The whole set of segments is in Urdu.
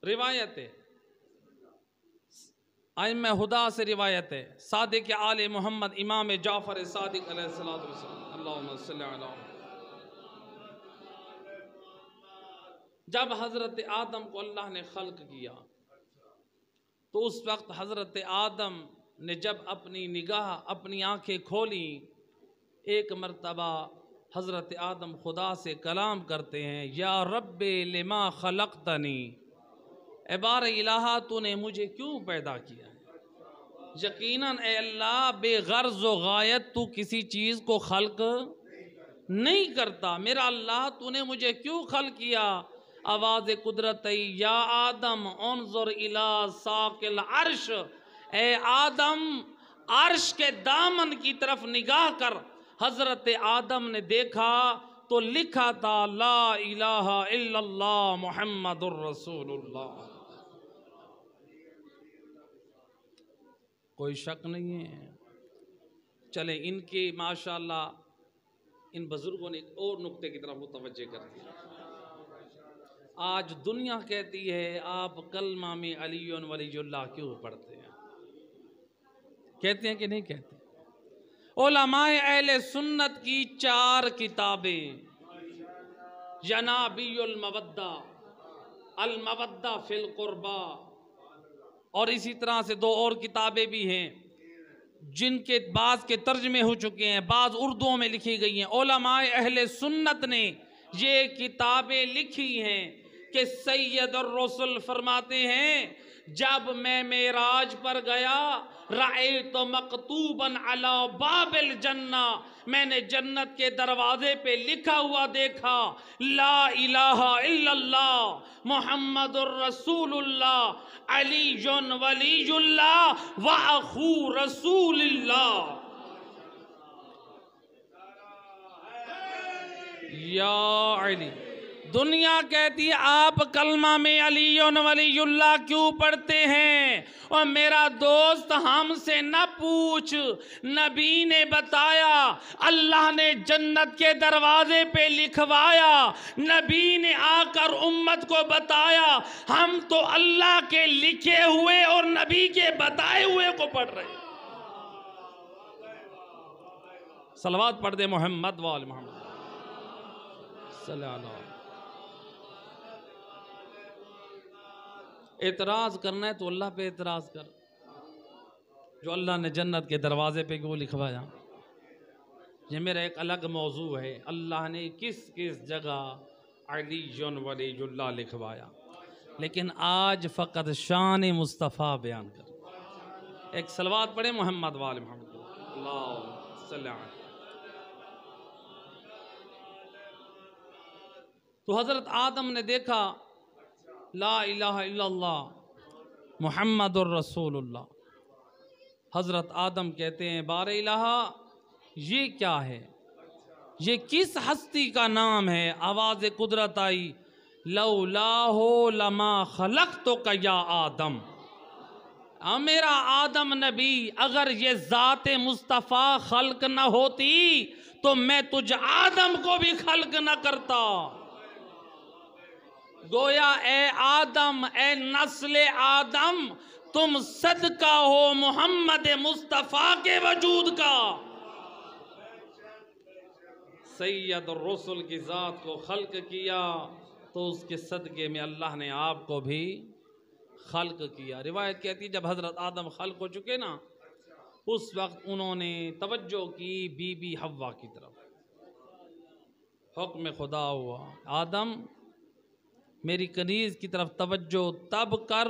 روایت ہے، ائمہ ہدا سے روایت ہے، صادق آل محمد امام جعفر صادق علیہ السلام، اللہم صلی علی جب حضرت آدم کو اللہ نے خلق کیا تو اس وقت حضرت آدم نے جب اپنی نگاہ اپنی آنکھیں کھولی، ایک مرتبہ حضرت آدم خدا سے کلام کرتے ہیں، یا رب لما خلقتنی، اے بار الہ تو نے مجھے کیوں پیدا کیا ہے؟ یقیناً اے اللہ بے غرض و غایت تو کسی چیز کو خلق نہیں کرتا، میرا اللہ تو نے مجھے کیوں خلق کیا؟ آواز قدرت یا آدم انظر الی ساق العرش، اے آدم عرش کے دامن کی طرف نگاہ کر۔ حضرت آدم نے دیکھا تو لکھا تھا لا الہ الا اللہ محمد الرسول اللہ۔ کوئی شک نہیں ہے۔ چلیں ان کے ماشاءاللہ ان بزرگوں نے ایک اور نقطے کی طرف متوجہ کر دیا۔ آج دنیا کہتی ہے آپ کلمہ میں علی ولی اللہ کیوں پڑھتے ہیں؟ کہتے ہیں کہ نہیں کہتے؟ علماء اہل سنت کی 4 کتابیں، ینابی المودہ، المودہ فی القربہ، اور اسی طرح سے 2 اور کتابیں بھی ہیں جن کے بعض کے ترجمے ہو چکے ہیں، بعض اردو میں لکھی گئی ہیں۔ علماء اہل سنت نے یہ کتابیں لکھی ہیں کہ سید الرسل فرماتے ہیں جب میں معراج پر گیا رأیت مکتوبا علی باب الجنہ، میں نے جنت کے دروازے پہ لکھا ہوا دیکھا لا الہ الا اللہ محمد الرسول اللہ علی ولی اللہ واخو رسول اللہ۔ یا علی، دنیا کہتی ہے آپ کلمہ میں علی ولی اللہ کیوں پڑھتے ہیں؟ اور میرا دوست ہم سے نہ پوچھ، نبی نے بتایا، اللہ نے جنت کے دروازے پہ لکھوایا، نبی نے آ کر امت کو بتایا، ہم تو اللہ کے لکھے ہوئے اور نبی کے بتائے ہوئے کو پڑھ رہے ہیں۔ صلوات پڑھ دے محمد وآل محمد صلی اللہ علیہ وسلم۔ اعتراض کرنا ہے تو اللہ پہ اعتراض کر، جو اللہ نے جنت کے دروازے پہ کیوں لکھوایا۔ یہ میرا ایک الگ موضوع ہے، اللہ نے کس کس جگہ علی ولی اللہ لکھوایا، لیکن آج فقط شان مصطفیٰ بیان کر۔ ایک صلوات پڑھے محمد وآل محمد اللہ صلی اللہ علیہ۔ تو حضرت آدم نے دیکھا لا الہ الا اللہ محمد الرسول اللہ۔ حضرت آدم کہتے ہیں بار الہ یہ کیا ہے، یہ کس ہستی کا نام ہے؟ آواز قدرت آئی لولاہ لما خلقتک یا آدم، میرا آدم نبی اگر یہ ذات مصطفیٰ خلق نہ ہوتی تو میں تجھ آدم کو بھی خلق نہ کرتا۔ گویا اے آدم، اے نسل آدم، تم صدقہ ہو محمد مصطفیٰ کے وجود کا۔ سید الرسل کی ذات کو خلق کیا تو اس کے صدقے میں اللہ نے آپ کو بھی خلق کیا۔ روایت کہتی ہے جب حضرت آدم خلق ہو چکے نا، اس وقت انہوں نے توجہ کی بی بی حوا کی طرف، حکم خدا ہوا آدم میری کنیز کی طرف توجہ تب کر،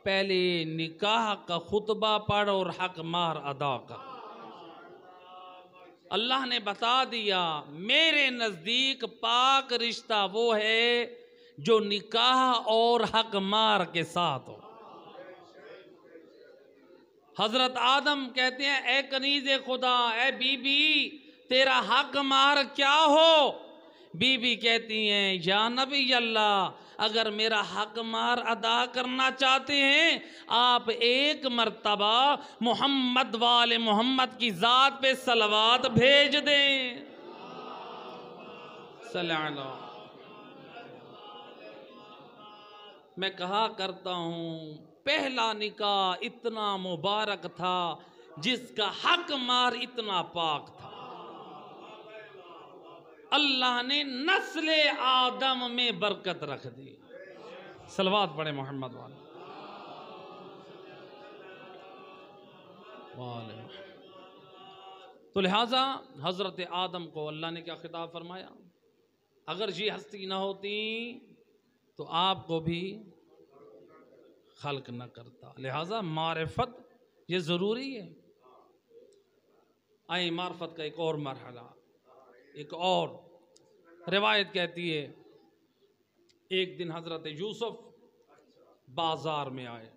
پہلے نکاح کا خطبہ پڑھ اور حق مہر ادا کر۔ اللہ نے بتا دیا میرے نزدیک پاک رشتہ وہ ہے جو نکاح اور حق مہر کے ساتھ ہو۔ حضرت آدم کہتے ہیں اے کنیز خدا، اے بی بی تیرا حق مہر کیا ہو؟ بی بی کہتی ہیں یا نبی اللہ، اگر میرا حق مہر ادا کرنا چاہتے ہیں آپ ایک مرتبہ محمد وال محمد کی ذات پہ صلوات بھیج دیں۔ صلی اللہ علیہ۔ میں کہا کرتا ہوں پہلا نکاح اتنا مبارک تھا جس کا حق مار اتنا پاک تھا۔ اللہ نے نسل آدم میں برکت رکھ دی۔ صلوات پڑھے محمد والے۔ تو لہٰذا حضرت آدم کو اللہ نے کیا خطاب فرمایا؟ اگر یہ ہستی نہ ہوتی تو آپ کو بھی خلق نہ کرتا، لہٰذا معرفت یہ ضروری ہے۔ آئیں معرفت کا ایک اور مرحلہ، ایک اور روایت کہتی ہے ایک دن حضرت یوسف بازار میں آئے،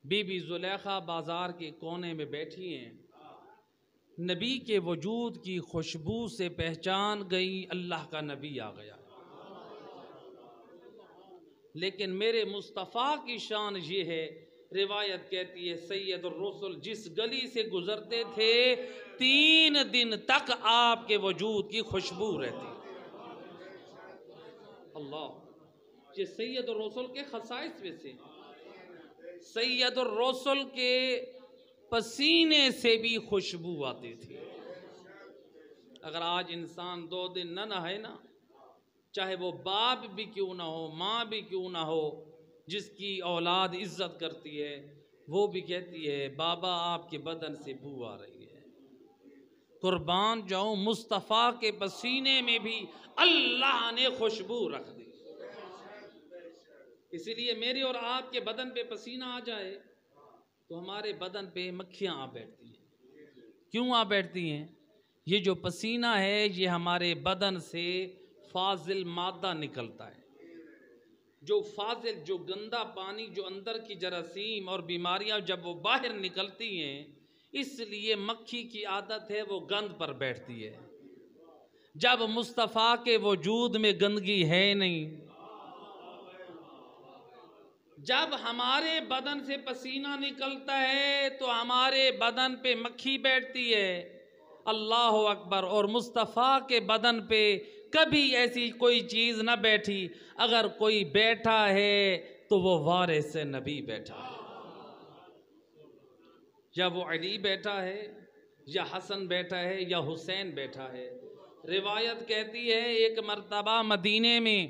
بی بی زلیخا بازار کے کونے میں بیٹھی ہیں، نبی کے وجود کی خوشبو سے پہچان گئی اللہ کا نبی آ گیا۔ لیکن میرے مصطفیٰ کی شان یہ ہے، روایت کہتی ہے سید الرسل جس گلی سے گزرتے تھے 3 دن تک آپ کے وجود کی خوشبو رہتی۔ اللہ، یہ سید الرسل کے خصائص میں سے، سید الرسل کے پسینے سے بھی خوشبو آتی تھی۔ اگر آج انسان 2 دن نہ نہائے نا، چاہے وہ باپ بھی کیوں نہ ہو، ماں بھی کیوں نہ ہو، جس کی اولاد عزت کرتی ہے، وہ بھی کہتی ہے بابا آپ کے بدن سے بو آ رہی ہے۔ قربان جاؤں، مصطفیٰ کے پسینے میں بھی اللہ نے خوشبو رکھ دی۔ اسی لیے میرے اور آپ کے بدن پہ پسینہ آ جائے تو ہمارے بدن پہ مکھیاں آ بیٹھتی ہیں۔ کیوں آ بیٹھتی ہیں؟ یہ جو پسینہ ہے یہ ہمارے بدن سے فاضل مادہ نکلتا ہے، جو گندا پانی، جو اندر کی جراثیم اور بیماریاں جب وہ باہر نکلتی ہیں، اس لیے مکھی کی عادت ہے وہ گند پر بیٹھتی ہے۔ جب مصطفیٰ کے وجود میں گندگی ہے نہیں، جب ہمارے بدن سے پسینہ نکلتا ہے تو ہمارے بدن پہ مکھی بیٹھتی ہے۔ اللہ اکبر۔ اور مصطفیٰ کے بدن پہ کبھی ایسی کوئی چیز نہ بیٹھی۔ اگر کوئی بیٹھا ہے تو وہ وارث نبی بیٹھا ہے، یا وہ علی بیٹھا ہے، یا حسن بیٹھا ہے، یا حسین بیٹھا ہے۔ روایت کہتی ہے ایک مرتبہ مدینے میں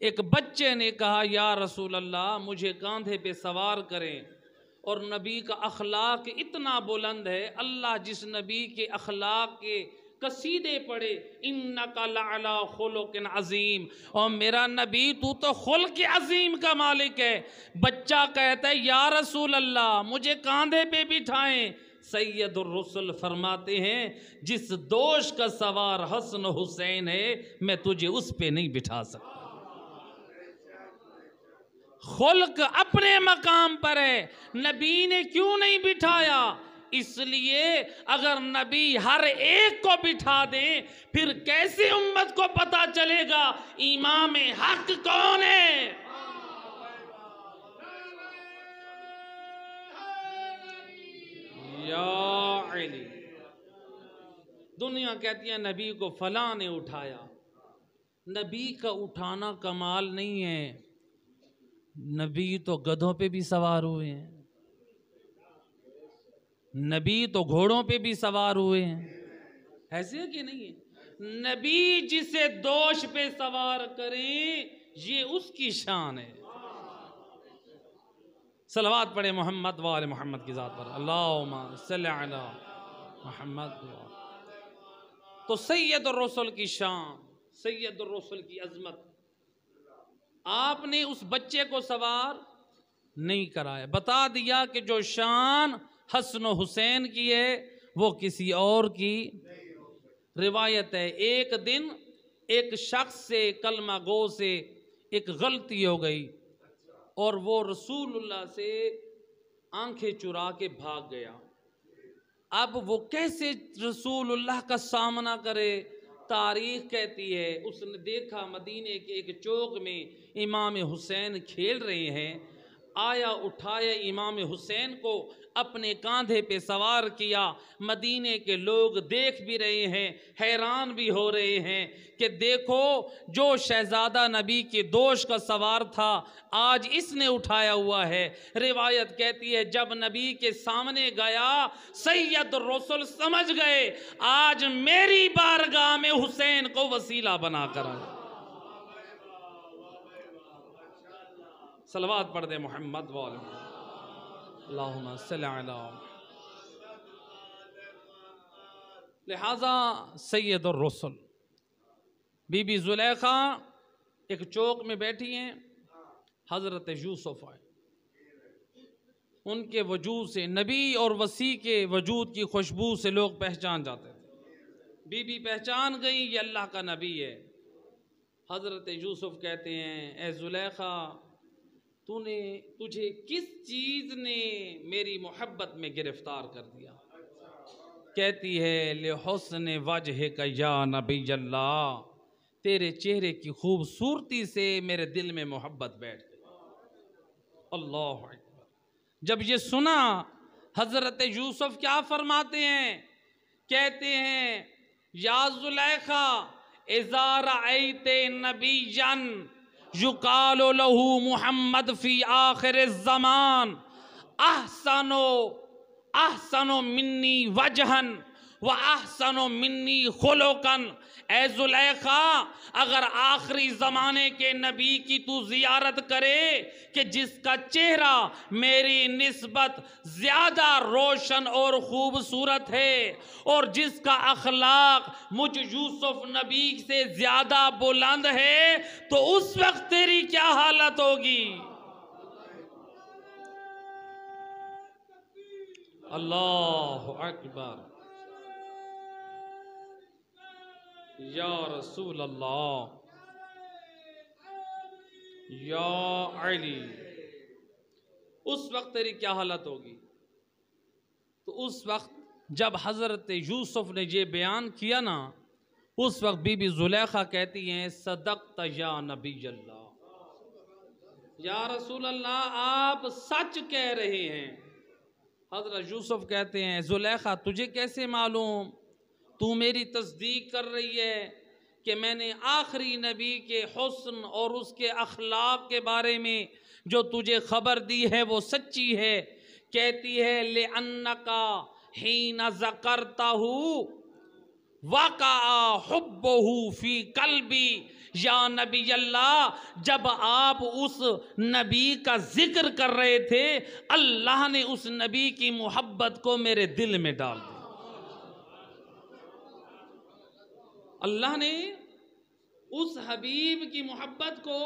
ایک بچے نے کہا یا رسول اللہ مجھے کاندھے پہ سوار کریں، اور نبی کا اخلاق اتنا بلند ہے، اللہ جس نبی کے اخلاق کے قصیدے پڑھے اِنَّكَ لَعَلَىٰ خُلُقٍ عَظِيمٍ، اور میرا نبی تو خلق عظیم کا مالک ہے۔ بچہ کہتا ہے یا رسول اللہ مجھے کاندھے پہ بٹھائیں۔ سید الرسل فرماتے ہیں جس دوش کا سوار حسن حسین ہے میں تجھے اس پہ نہیں بٹھا سکتا۔ خلق اپنے مقام پر ہے، نبی نے کیوں نہیں بٹھایا؟ اس لیے اگر نبی ہر ایک کو بٹھا دیں پھر کیسے امت کو پتا چلے گا امام حق کون ہے؟ یا علی۔ دنیا کہتی ہے نبی کو فلاں نے اٹھایا۔ نبی کا اٹھانا کمال نہیں ہے، نبی تو گدھوں پہ بھی سوار ہوئے ہیں، نبی تو گھوڑوں پہ بھی سوار ہوئے ہیں، ایسے ہے کہ نہیں ہے؟ نبی جسے دوش پہ سوار کریں یہ اس کی شان ہے۔ صلوات پڑھے محمد وآل محمد کی ذات پر، اللہم صلی علی محمد۔ تو سید الرسل کی شان، سید الرسل کی عظمت، آپ نے اس بچے کو سوار نہیں کرایا، بتا دیا کہ جو شان حسن و حسین کی ہے وہ کسی اور کی۔ روایت ہے ایک دن ایک شخص سے، کلمہ گو سے ایک غلطی ہو گئی اور وہ رسول اللہ سے آنکھیں چرا کے بھاگ گیا۔ اب وہ کیسے رسول اللہ کا سامنا کرے؟ تاریخ کہتی ہے اس نے دیکھا مدینے کے ایک چوک میں امام حسین کھیل رہے ہیں، آیا اٹھایا امام حسین کو اپنے کاندھے پہ سوار کیا. مدینے کے لوگ دیکھ بھی رہے ہیں, حیران بھی ہو رہے ہیں کہ دیکھو جو شہزادہ نبی کے دوش کا سوار تھا آج اس نے اٹھایا ہوا ہے. روایت کہتی ہے جب نبی کے سامنے گیا سید الرسل سمجھ گئے آج میری بارگاہ میں حسین کو وسیلہ بنا کر آیا. صلوات پڑھ دے محمد وآل محمد اللہم صلی علی. لہذا سید الرسل بی بی زلیخا ایک چوک میں بیٹھی ہیں. حضرت یوسف آئے, ان کے وجود سے نبی اور وسیع کے وجود کی خوشبو سے لوگ پہچان جاتے تھے. بی بی پہچان گئی یہ اللہ کا نبی ہے. حضرت یوسف کہتے ہیں اے زلیخا تجھے کس چیز نے میری محبت میں گرفتار کر دیا؟ کہتی ہے لحسن وجہک یا نبی اللہ, تیرے چہرے کی خوبصورتی سے میرے دل میں محبت بیٹھ گئی. اللہ اکبر. جب یہ سنا حضرت یوسف کیا فرماتے ہیں؟ کہتے ہیں یا زلیخا اذا رأیت نبیا یقال له محمد فی آخر الزمان احسن منی وجہا و احسن منی خلقا. اے زلیخا اگر آخری زمانے کے نبی کی تو زیارت کرے کہ جس کا چہرہ میری نسبت زیادہ روشن اور خوبصورت ہے اور جس کا اخلاق مجھ یوسف نبی سے زیادہ بلند ہے تو اس وقت تیری کیا حالت ہوگی؟ اللہ اکبر. یا رسول اللہ یا علی, اس وقت تیری کیا حالت ہوگی؟ تو اس وقت جب حضرت یوسف نے یہ بیان کیا نا, اس وقت بی بی زلیخا کہتی ہیں صدقت یا نبی اللہ, یا رسول اللہ آپ سچ کہہ رہے ہیں. حضرت یوسف کہتے ہیں زلیخا تجھے کیسے معلوم؟ تو میری تصدیق کر رہی ہے کہ میں نے آخری نبی کے حسن اور اس کے اخلاق کے بارے میں جو تجھے خبر دی ہے وہ سچی ہے. کہتی ہے لِأَنَّكَ حِينَ ذَكَرْتَهُ وَقَعَ حُبُّهُ فِي قَلْبِي. یا نبی اللہ جب آپ اس نبی کا ذکر کر رہے تھے اللہ نے اس نبی کی محبت کو میرے دل میں ڈال دیا. اللہ نے اس حبیب کی محبت کو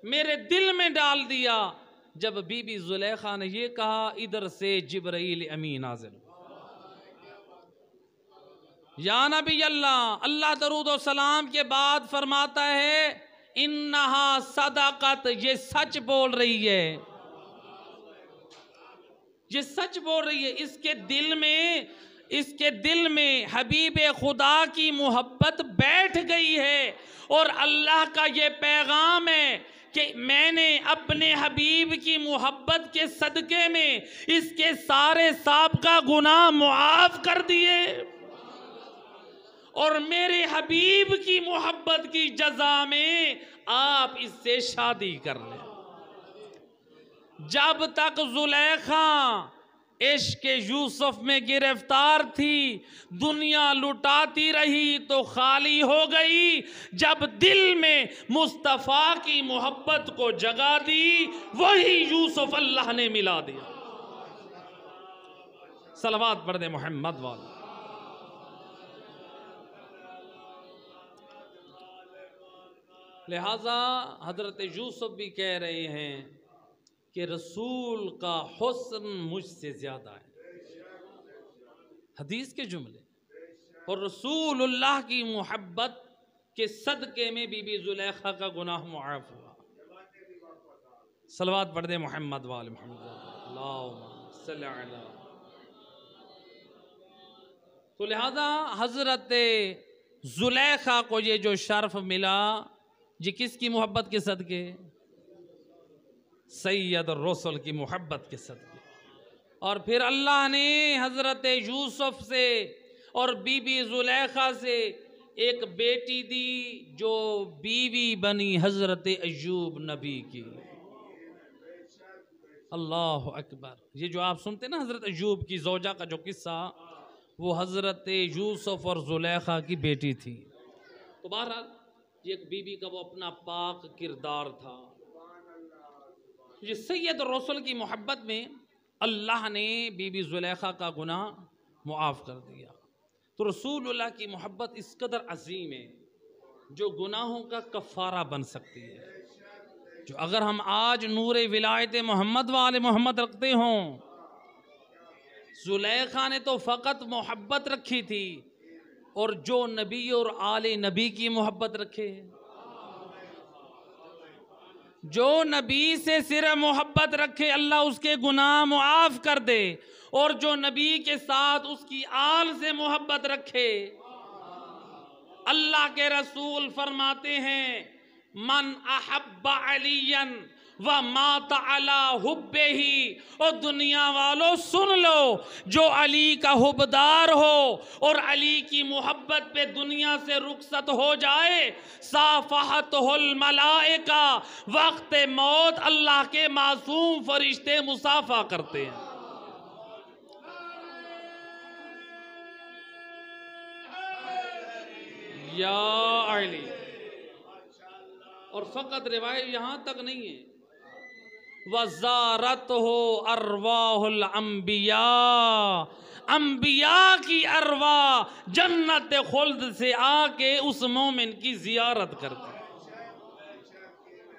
میرے دل میں ڈال دیا. جب بی بی زلیخا نے یہ کہا ادھر سے جبرائیل امین نازل ہوا. یا نبی اللہ, اللہ درود و سلام کے بعد فرماتا ہے انہا صدقت, یہ سچ بول رہی ہے, یہ سچ بول رہی ہے. اس کے دل میں حبیب خدا کی محبت بیٹھ گئی ہے اور اللہ کا یہ پیغام ہے کہ میں نے اپنے حبیب کی محبت کے صدقے میں اس کے سارے سابقہ گناہ معاف کر دیے اور میرے حبیب کی محبت کی جزا میں آپ اس سے شادی کر لیں. جب تک زلیخا عشق یوسف میں گرفتار تھی دنیا لٹاتی رہی تو خالی ہو گئی. جب دل میں مصطفیٰ کی محبت کو جگا دی وہی یوسف اللہ نے ملا دیا. صلوات پڑھ دے محمد والا. لہٰذا حضرت یوسف بھی کہہ رہے ہیں کہ رسول کا حسن مجھ سے زیادہ ہے. حدیث کے جملے اور رسول اللہ کی محبت کے صدقے میں بی بی زلیخا کا گناہ معاف ہوا. صلوات پڑھ دے محمد وآل محمد اللہم صلی علی. تو لہذا حضرت زلیخا کو یہ جو شرف ملا یہ کس کی محبت کے صدقے؟ سید الرسل کی محبت کے صدقے۔ اور پھر اللہ نے حضرت یوسف سے اور بی بی زلیخا سے ایک بیٹی دی جو بیوی بنی حضرت ایوب نبی کی۔ اللہ اکبر۔ یہ جو آپ سنتے ہیں نا حضرت ایوب کی زوجہ کا جو قصہ، وہ حضرت یوسف اور زلیخا کی بیٹی تھی۔ تو بہرحال یہ ایک بیوی کا وہ اپنا پاک کردار تھا۔ یہ سید الرسل کی محبت میں اللہ نے بی بی زلیخا کا گناہ معاف کر دیا۔ تو رسول اللہ کی محبت اس قدر عظیم ہے جو گناہوں کا کفارہ بن سکتی ہے۔ جو اگر ہم آج نور ولایت محمد والے محمد رکھتے ہوں، زلیخا نے تو فقط محبت رکھی تھی، اور جو نبی اور آل نبی کی محبت رکھے، جو نبی سے صرف محبت رکھے، اللہ اس کے گناہ معاف کر دے، اور جو نبی کے ساتھ اس کی آل سے محبت رکھے، اللہ کے رسول فرماتے ہیں من احب علیاً ومات علی حبہ۔ اور دنیا والوں سن لو، جو علی کا حبدار ہو اور علی کی محبت پہ دنیا سے رخصت ہو جائے، صافحتہ الملائکہ، وقت موت اللہ کے معصوم فرشتے مصافحہ کرتے ہیں۔ یا علی۔ اور فقط روایت یہاں تک نہیں ہے، وَزَارَتْهُ أَرْوَاحُ الْأَنْبِيَاءِ، انبیاء کی ارواح جنت خلد سے آ کے اس مومن کی زیارت کرتے ہیں۔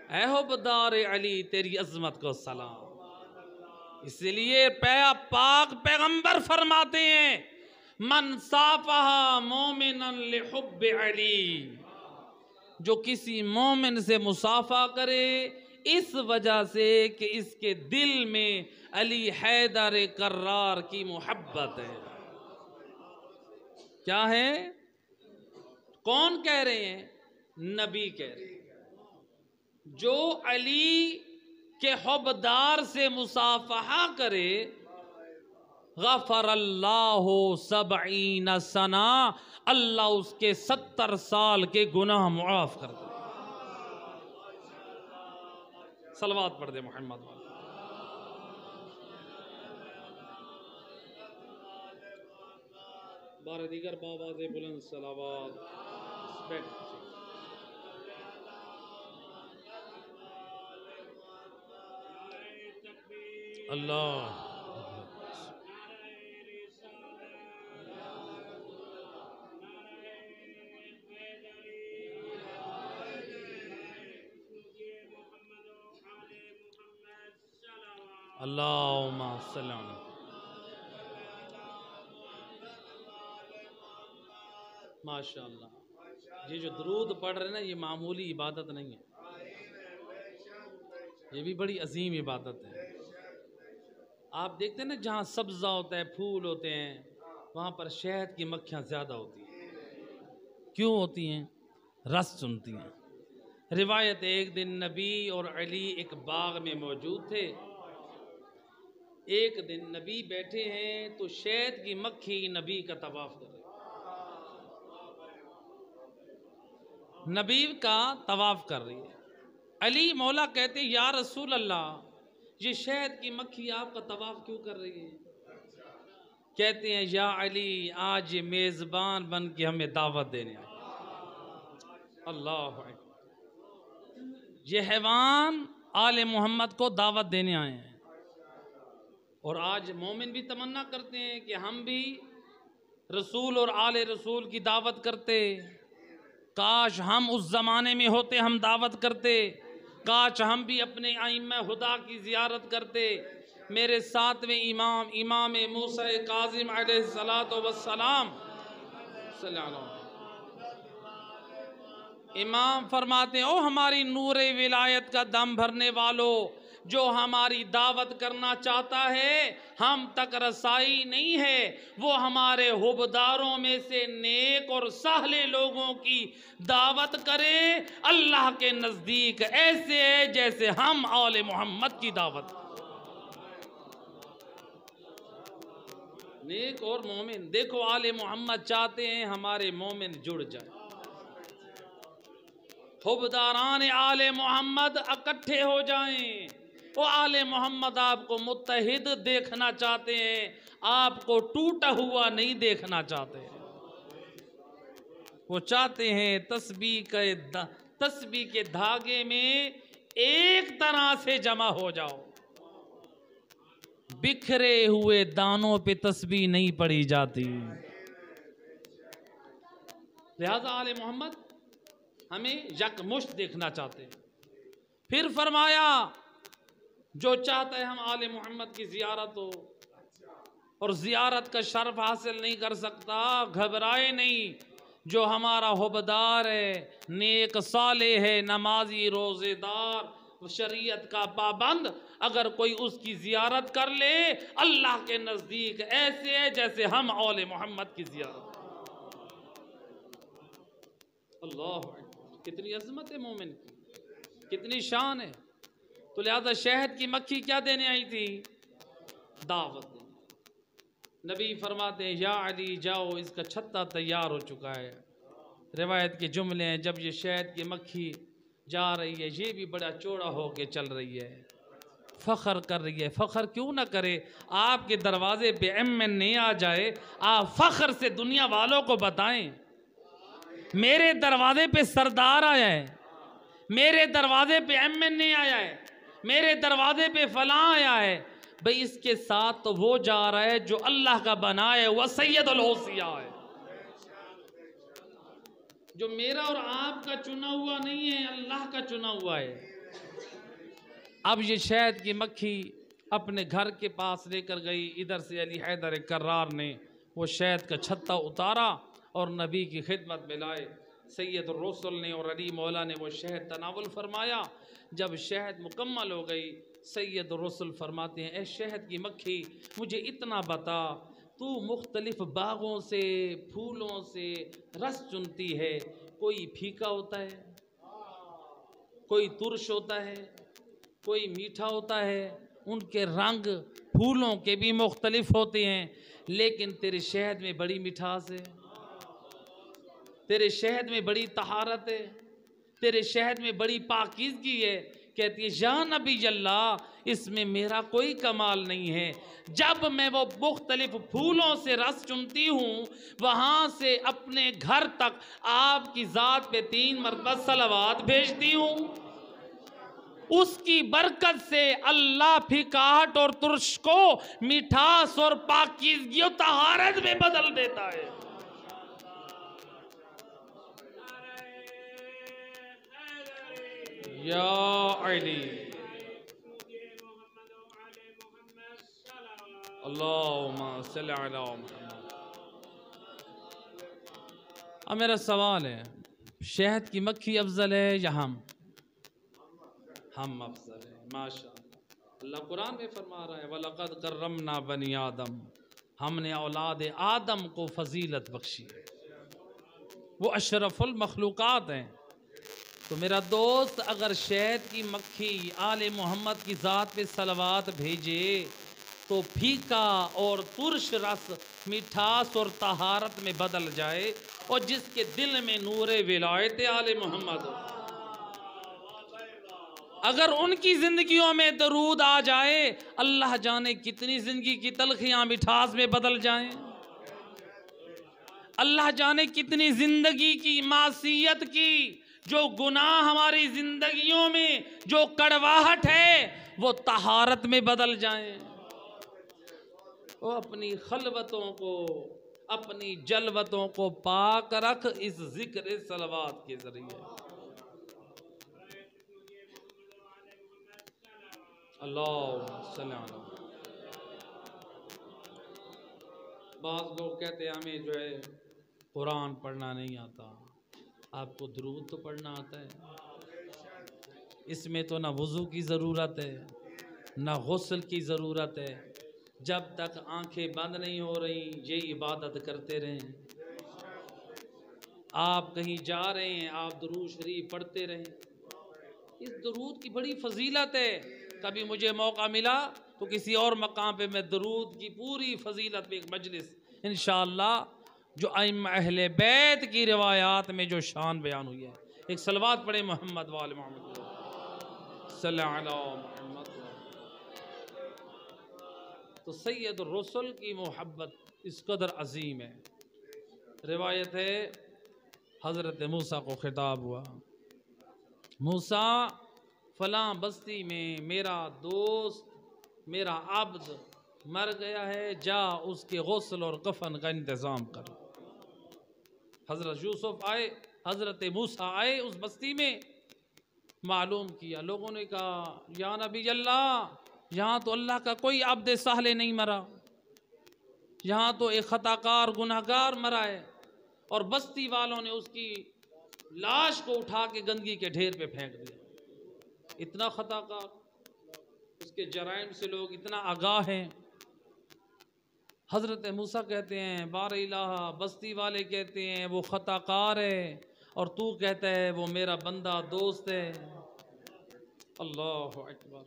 اے حبدار علی، تیری عظمت کو سلام۔ اس لیے پاک پیغمبر فرماتے ہیں من صافح مومنا لحب علی، جو کسی مومن سے مصافحہ کرے اس وجہ سے کہ اس کے دل میں علی حیدر کرار کی محبت ہے۔ کیا ہے؟ کون کہہ رہے ہیں؟ نبی کہہ رہے ہیں۔ جو علی کے حبدار سے مصافحہ کرے، غفر اللہ 70 سنہ، اللہ اس کے 70 سال کے گناہ معاف کر دے۔ صلوات پڑھ دے محمد۔ بار دیگر بابا دے بلند صلوات۔ اللہ اللہم صلی اللہ۔ ماشاءاللہ، یہ جو درود پڑھ رہے ہیں نا، یہ معمولی عبادت نہیں ہے، یہ بھی بڑی عظیم عبادت ہے۔ آپ دیکھتے ہیں نا جہاں سبزہ ہوتا ہے، پھول ہوتے ہیں، وہاں پر شہد کی مکھیاں زیادہ ہوتی ہیں۔ کیوں ہوتی ہیں؟ رس چنتی ہیں۔ روایت ایک دن نبی اور علی ایک باغ میں موجود تھے۔ ایک دن نبی بیٹھے ہیں تو شہد کی مکھی نبی کا طواف کر رہی، نبی کا طواف کر رہی ہے۔ علی مولا کہتے ہیں یا رسول اللہ، یہ شہد کی مکھی آپ کا طواف کیوں کر رہی ہے؟ کہتے ہیں یا علی، آج یہ میزبان بن کے ہمیں دعوت دینے آئے۔ اللہ اکبر، یہ حیوان آل محمد کو دعوت دینے آئے ہیں۔ اور آج مومن بھی تمنا کرتے ہیں کہ ہم بھی رسول اور آل رسول کی دعوت کرتے، کاش ہم اس زمانے میں ہوتے، ہم دعوت کرتے، کاش ہم بھی اپنے ائمہ خدا کی زیارت کرتے۔ میرے ساتویں امام، امام موسیٰ کاظم علیہ السلام صلی اللہ علیہ وسلم، امام فرماتے ہیں او ہماری نور ولایت کا دم بھرنے والو، جو ہماری دعوت کرنا چاہتا ہے ہم تک رسائی نہیں ہے، وہ ہمارے حبداروں میں سے نیک اور سہلے لوگوں کی دعوت کرے، اللہ کے نزدیک ایسے ہے جیسے ہم آل محمد کی دعوت۔ نیک اور مومن، دیکھو آل محمد چاہتے ہیں ہمارے مومن جڑ جائیں، حبداران آل محمد اکٹھے ہو جائیں، وہ آل محمد آپ کو متحد دیکھنا چاہتے ہیں، آپ کو ٹوٹا ہوا نہیں دیکھنا چاہتے، وہ چاہتے ہیں تسبیح کے دھاگے میں ایک طرح سے جمع ہو جاؤ، بکھرے ہوئے دانوں پہ تسبیح نہیں پڑی جاتی۔ لہذا آل محمد ہمیں یکمشت دیکھنا چاہتے ہیں۔ پھر فرمایا جو چاہتا ہے ہم آل محمد کی زیارت ہو اور زیارت کا شرف حاصل نہیں کر سکتا، گھبرائے نہیں، جو ہمارا حبدار ہے، نیک صالح ہے، نمازی روزے دار، شریعت کا پابند، اگر کوئی اس کی زیارت کر لے اللہ کے نزدیک ایسے ہے جیسے ہم آل محمد کی زیارت۔ اللہ اکبر، کتنی عظمت ہے مومن کی، کتنی شان ہے۔ تو لہذا شہد کی مکھی کیا دینے آئی تھی؟ دعوت دینے۔ نبی فرماتے ہیں یا علی جاؤ، اس کا چھتا تیار ہو چکا ہے۔ روایت کے جملے ہیں جب یہ شہد کی مکھی جا رہی ہے، یہ بھی بڑا چوڑا ہو کے چل رہی ہے، فخر کر رہی ہے۔ فخر کیوں نہ کرے؟ آپ کے دروازے پہ ایمن نہیں آ جائے، آپ فخر سے دنیا والوں کو بتائیں میرے دروازے پہ سردار آیا ہے، میرے دروازے پہ ایمن نہیں آیا ہے، میرے دروازے پہ فلاں آیا ہے، بھئی اس کے ساتھ تو وہ جا رہا ہے جو اللہ کا بنائے، وہ سید الحوثیہ ہے، جو میرا اور آپ کا چنا ہوا نہیں ہے، اللہ کا چنا ہوا ہے۔ اب یہ شہد کی مکھی اپنے گھر کے پاس لے کر گئی، ادھر سے علی حیدر کرار نے وہ شہد کا چھتا اتارا اور نبی کی خدمت میں لائے۔ سید الرسل نے اور علی مولا نے وہ شہد تناول فرمایا۔ جب شہد مکمل ہو گئی، سید الرسل فرماتے ہیں اے شہد کی مکھی مجھے اتنا بتا، تو مختلف باغوں سے پھولوں سے رس چنتی ہے، کوئی پھیکا ہوتا ہے، کوئی ترش ہوتا ہے، کوئی میٹھا ہوتا ہے، ان کے رنگ پھولوں کے بھی مختلف ہوتے ہیں، لیکن تیرے شہد میں بڑی مٹھاس ہے، تیرے شہد میں بڑی طہارت ہے، تیرے شہد میں بڑی پاکیزگی ہے۔ کہتی ہے یا نبی اللہ اس میں میرا کوئی کمال نہیں ہے، جب میں وہ مختلف پھولوں سے رس چنتی ہوں وہاں سے اپنے گھر تک آپ کی ذات پہ 3 مرتبہ صلوات بھیجتی ہوں، اس کی برکت سے اللہ پھیکاہٹ اور ترش کو مٹھاس اور پاکیزگی و طہارت میں بدل دیتا ہے۔ یا علی اللہم صلی علی محمد۔ اب میرا سوال ہے، شہد کی مکھی افضل ہے یا ہم افضل ہیں؟ ماشاءاللہ، اللہ قرآن میں فرما رہا ہے وَلَقَدْ كَرَّمْنَا بَنِي آدم، ہم نے اولاد آدم کو فضیلت بخشی ہے، وہ اشرف المخلوقات ہیں۔ تو میرا دوست اگر شہد کی مکھی آل محمد کی ذات پہ صلوات بھیجے تو پھیکا اور ترش رس مٹھاس اور طہارت میں بدل جائے، اور جس کے دل میں نور ولایت آل محمد ہو، اگر ان کی زندگیوں میں درود آ جائے اللہ جانے کتنی زندگی کی تلخیاں مٹھاس میں بدل جائیں، اللہ جانے کتنی زندگی کی معصیت کی جو گناہ ہماری زندگیوں میں جو کڑواہٹ ہے وہ طہارت میں بدل جائیں۔ وہ اپنی خلوتوں کو اپنی جلوتوں کو پاک رکھ اس ذکر صلوات کے ذریعے۔ اللہ صلی اللہ علیہ وسلم۔ بعض لوگ کہتے ہیں ہمیں جو ہے قرآن پڑھنا نہیں آتا، آپ کو درود تو پڑھنا آتا ہے، اس میں تو نہ وضو کی ضرورت ہے نہ غسل کی ضرورت ہے. جب تک آنکھیں بند نہیں ہو رہی یہ عبادت کرتے رہیں. آپ کہیں جا رہے ہیں آپ درود شریف پڑھتے رہیں. اس درود کی بڑی فضیلت ہے. کبھی مجھے موقع ملا تو کسی اور مقام پہ میں درود کی پوری فضیلت پہ ایک مجلس انشاءاللہ جو ائمہ اہل بیت کی روایات میں جو شان بیان ہوئی ہے. ایک صلوات پڑھیں محمد وآل محمد صلی اللہ علیہ محمد. تو سید الرسل کی محبت اس قدر عظیم ہے. روایت ہے حضرت موسیٰ کو خطاب ہوا، موسیٰ فلاں بستی میں میرا دوست میرا عبد مر گیا ہے، جا اس کے غسل اور کفن کا انتظام کر. حضرت یوسف آئے، حضرت موسیٰ آئے اس بستی میں، معلوم کیا. لوگوں نے کہا یا نبی اللہ، یہاں تو اللہ کا کوئی عبد صالح نہیں مرا، یہاں تو ایک خطا کار گناہگار مرا ہے. اور بستی والوں نے اس کی لاش کو اٹھا کے گندگی کے ڈھیر پہ پھینک دیا. اتنا خطا کار، اس کے جرائم سے لوگ اتنا آگاہ ہیں. حضرت موسیٰ کہتے ہیں بار الہ، بستی والے کہتے ہیں وہ خطا کار ہے اور تو کہتا ہے وہ میرا بندہ دوست ہے. اللہ اکبر.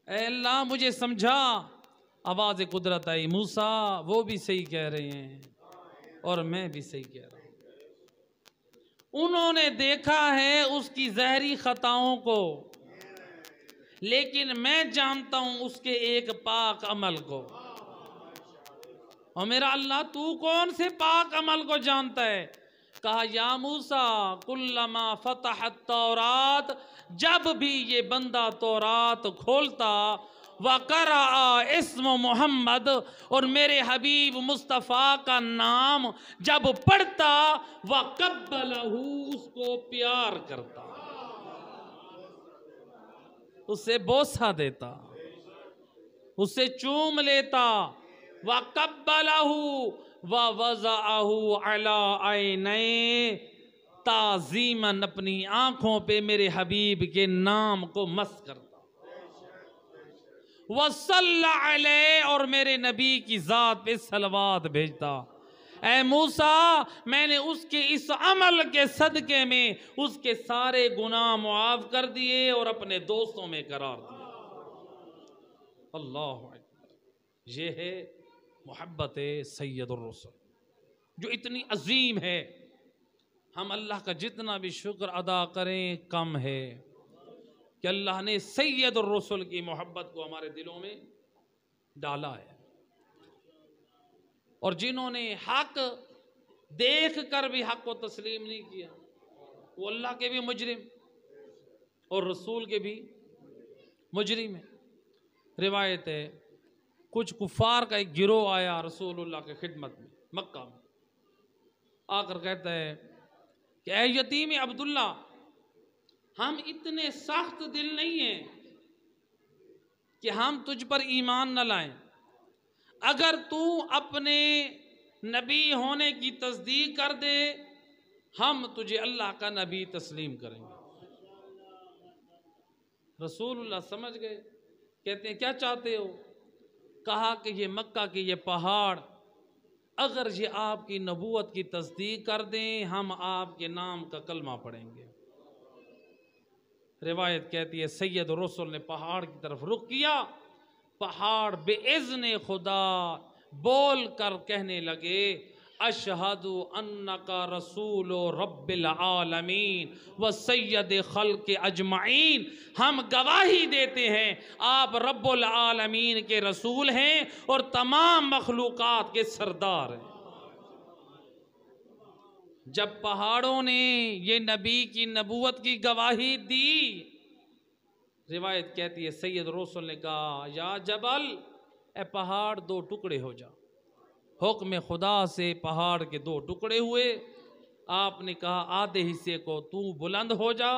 اے اللہ مجھے سمجھا. آواز قدرت آئی، موسیٰ وہ بھی صحیح کہہ رہے ہیں اور میں بھی صحیح کہہ رہا ہوں. انہوں نے دیکھا ہے اس کی ظاہری خطاؤں کو، لیکن میں جانتا ہوں اس کے ایک پاک عمل کو. اور میرا اللہ تو کون سے پاک عمل کو جانتا ہے؟ کہا یا موسیٰ کلما فتح التورات، جب بھی یہ بندہ تورات کھولتا، وَقَرَأَ اسم محمد، اور میرے حبیب مصطفیٰ کا نام جب پڑھتا، وَقَبَّلَهُ، اس کو پیار کرتا، اسے بوسہ دیتا، اسے چوم لیتا. وَقَبَّلَهُ وَوَضَعَهُ عَلَىٰ عَيْنَيْهِ، تعظیماً اپنی آنکھوں پہ میرے حبیب کے نام کو مس کرتا. وَصَلَّ عَلَيْهِ، اور میرے نبی کی ذات پہ صلوات بھیجتا. اے موسیٰ میں نے اس کے اس عمل کے صدقے میں اس کے سارے گناہ معاف کر دیے اور اپنے دوستوں میں قرار دیا. اللہ اکبر. یہ ہے محبت سید الرسل جو اتنی عظیم ہے. ہم اللہ کا جتنا بھی شکر ادا کریں کم ہے کہ اللہ نے سید الرسل کی محبت کو ہمارے دلوں میں ڈالا ہے. اور جنہوں نے حق دیکھ کر بھی حق کو تسلیم نہیں کیا، وہ اللہ کے بھی مجرم اور رسول کے بھی مجرم ہے. روایت ہے کچھ کفار کا ایک گروہ آیا رسول اللہ کے خدمت میں مکہ میں، آ کر کہتا ہے کہ اے یتیم عبداللہ، ہم اتنے سخت دل نہیں ہیں کہ ہم تجھ پر ایمان نہ لائیں. اگر تو اپنے نبی ہونے کی تصدیق کر دے ہم تجھے اللہ کا نبی تسلیم کریں گے. رسول اللہ سمجھ گئے، کہتے ہیں کیا چاہتے ہو؟ کہا کہ یہ مکہ کے یہ پہاڑ اگر یہ آپ کی نبوت کی تصدیق کر دیں ہم آپ کے نام کا کلمہ پڑھیں گے. روایت کہتی ہے سید الرسل نے پہاڑ کی طرف رخ کیا. پہاڑ بے اذن خدا بول کر کہنے لگے اشہد انک رسول رب العالمین و سید خلق اجمعین، ہم گواہی دیتے ہیں آپ رب العالمین کے رسول ہیں اور تمام مخلوقات کے سردار ہیں. جب پہاڑوں نے یہ نبی کی نبوت کی گواہی دی، روایت کہتی ہے سید رسول نے کہا یا جبل، اے پہاڑ دو ٹکڑے ہو جا. حکم خدا سے پہاڑ کے دو ٹکڑے ہوئے. آپ نے کہا آدھے حصے کو تو بلند ہو جا،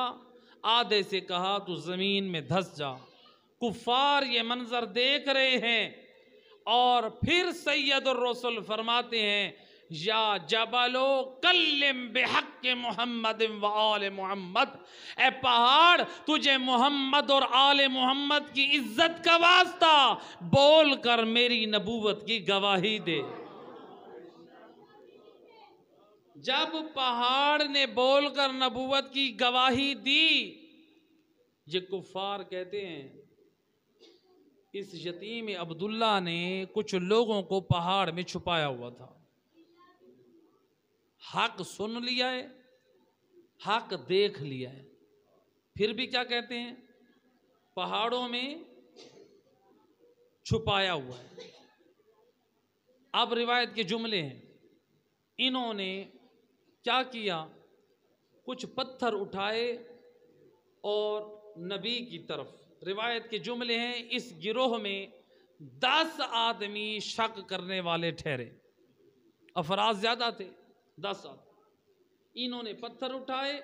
آدھے سے کہا تو زمین میں دھس جا. کفار یہ منظر دیکھ رہے ہیں اور پھر سید الرسل فرماتے ہیں یا جبلو کلم بحق محمد و آل محمد، اے پہاڑ تجھے محمد اور آل محمد کی عزت کا واسطہ بول کر میری نبوت کی گواہی دے۔ جب پہاڑ نے بول کر نبوت کی گواہی دی، یہ کفار کہتے ہیں اس یتیم عبداللہ نے کچھ لوگوں کو پہاڑ میں چھپایا ہوا تھا، حق سن لیا ہے، حق دیکھ لیا ہے، پھر بھی کیا کہتے ہیں پہاڑوں میں چھپایا ہوا ہے۔ اب روایت کے جملے ہیں، انہوں نے کیا کیا، کچھ پتھر اٹھائے اور نبی کی طرف، روایت کے جملے ہیں اس گروہ میں 10 آدمی شک کرنے والے ٹھہرے، افراد زیادہ تھے 10 آدمی، انہوں نے پتھر اٹھائے،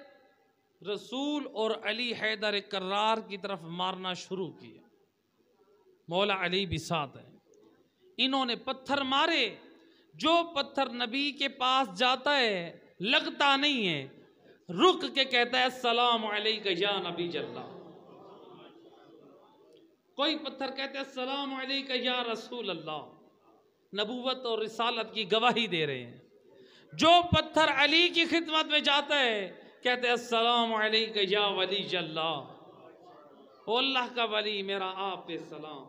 رسول اور علی حیدر کرار کی طرف مارنا شروع کیا، مولا علی بھی ساتھ ہیں، انہوں نے پتھر مارے، جو پتھر نبی کے پاس جاتا ہے لگتا نہیں ہے، رک کے کہتا ہے السلام علیکہ یا نبی اللہ، کوئی پتھر کہتے ہیں السلام علیکہ یا رسول اللہ، نبوت اور رسالت کی گواہی دے رہے ہیں۔ جو پتھر علی کی خدمت میں جاتا ہے کہتے ہیں السلام علیکہ یا ولی اللہ، او اللہ کا ولی میرا آپ پہ سلام۔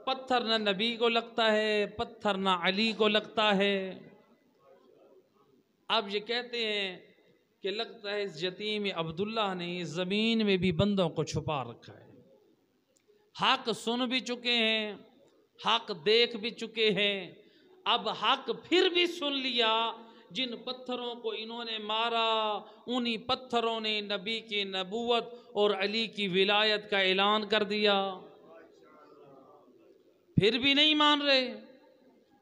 پتھر نہ نبی کو لگتا ہے، پتھر نہ علی کو لگتا ہے۔ اب یہ کہتے ہیں کہ لگتا ہے اس یتیم عبداللہ نے زمین میں بھی بندوں کو چھپا رکھا ہے، حق سن بھی چکے ہیں، حق دیکھ بھی چکے ہیں، اب حق پھر بھی سن لیا، جن پتھروں کو انہوں نے مارا انہی پتھروں نے نبی کی نبوت اور علی کی ولایت کا اعلان کر دیا، پھر بھی نہیں مان رہے،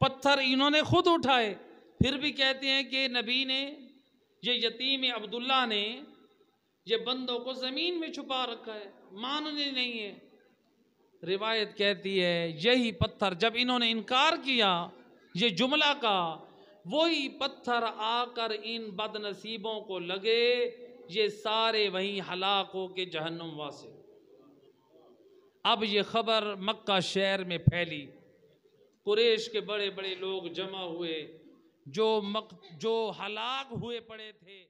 پتھر انہوں نے خود اٹھائے، پھر بھی کہتے ہیں کہ نبی نے، یہ یتیم عبداللہ نے یہ بندوں کو زمین میں چھپا رکھا ہے، ماننے نہیں ہے۔ روایت کہتی ہے یہی پتھر جب انہوں نے انکار کیا یہ جملہ کا، وہی پتھر آ کر ان بد نصیبوں کو لگے، یہ سارے وہیں ہلاک ہو کے جہنم واسے۔ اب یہ خبر مکہ شہر میں پھیلی، قریش کے بڑے بڑے لوگ جمع ہوئے، جو ہلاک ہوئے پڑے تھے۔